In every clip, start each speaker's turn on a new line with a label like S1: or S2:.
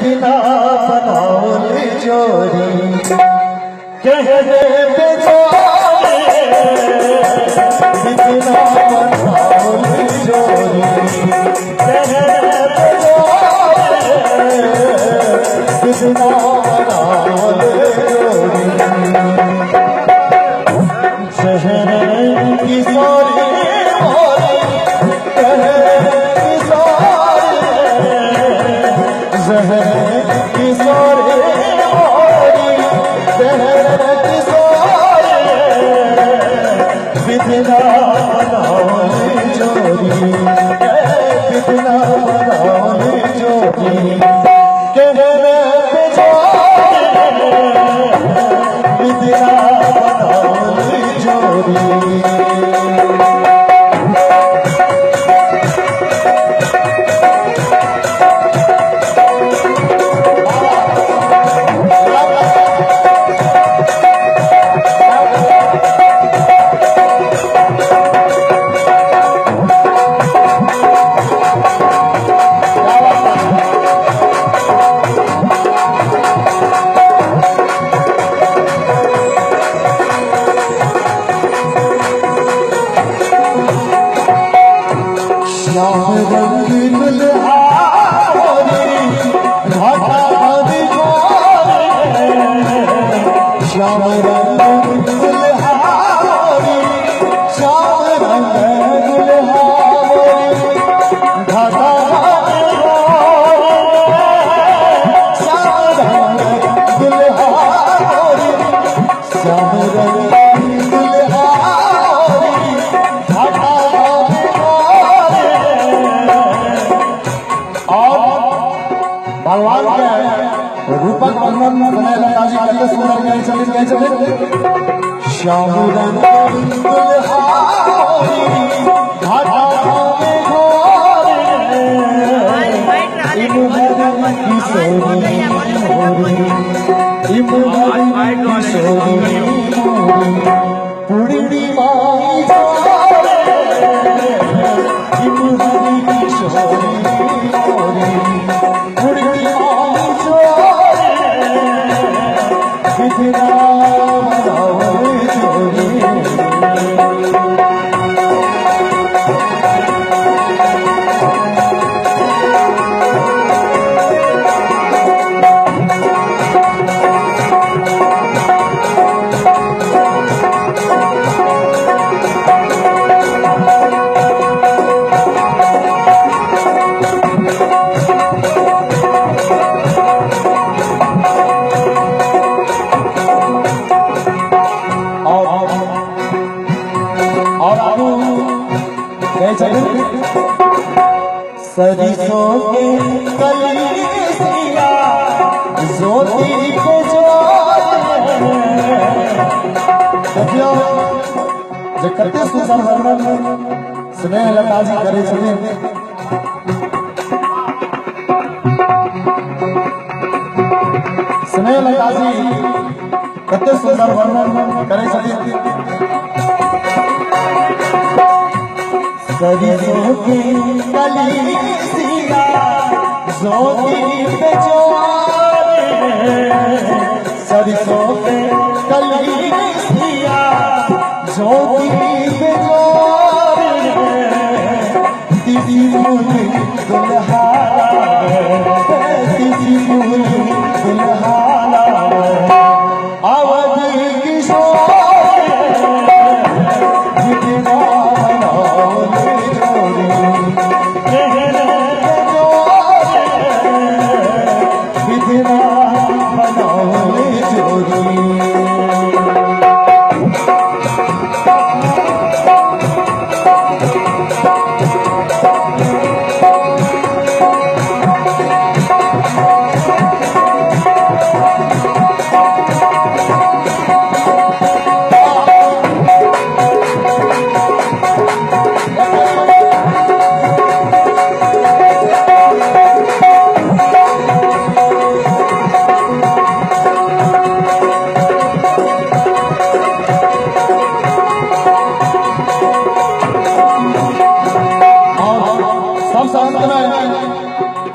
S1: बिना बनाओ जोड़ी कहने पे जोड़े बिना बनाओ जोड़ी कहने पे जोड़े बिना बनाओ जोड़ी शहर की सारी रूपक वर्णन बने लताजी कते सुंदर गए चले श्याम रंग दुल्हारी घाटा में घोरे इमहर की सोनी इमहर की सोनी पुड़ी माई जारे इमहर की सोनी सरिसों के कलिसिया ज्योति को देखियो जे कते सुंदर वर्णन स्नेह लताजी करे छथिन स्नेह लताजी कते सुंदर वर्णन करे छथिन सरिसों की कलिसिया ज्योति पे जोरे सरिसों के कलिसिया ज्योति पे जोरे दीदी मुझे दुल्हारा दीदी मुझे दुल्हारा अवधि किशोर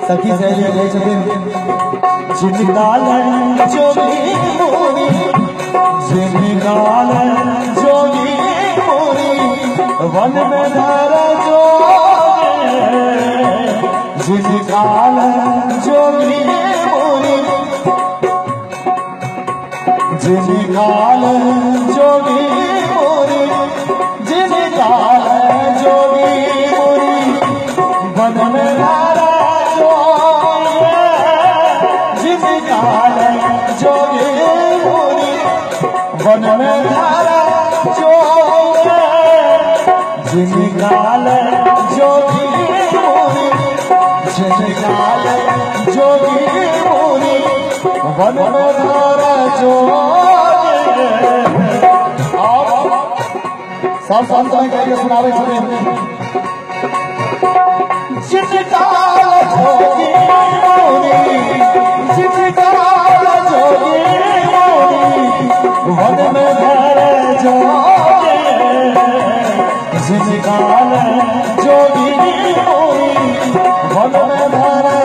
S1: सखी सहेली जिनकाल जोगी मुनि जिनकाल जोगी मुनि वन में धरा जोगे जिनकाल जोगी मुनि जिनकाल जोगी मुनि जिनकाल जोगी मुनि वन में धरा जोगे जिनकाल जोगी मुनि वन में धरा जोगे जिनकाल जोगी मुनि जिनकाल जोगी मुनि वन में धरा जोगे। सब संतन कह सुनावे छे जिनकाल जोगी मुनि जिनकाल जोगी मुनि वन में धरा जोगे जिनकाल जोगी मुनि वन में धरा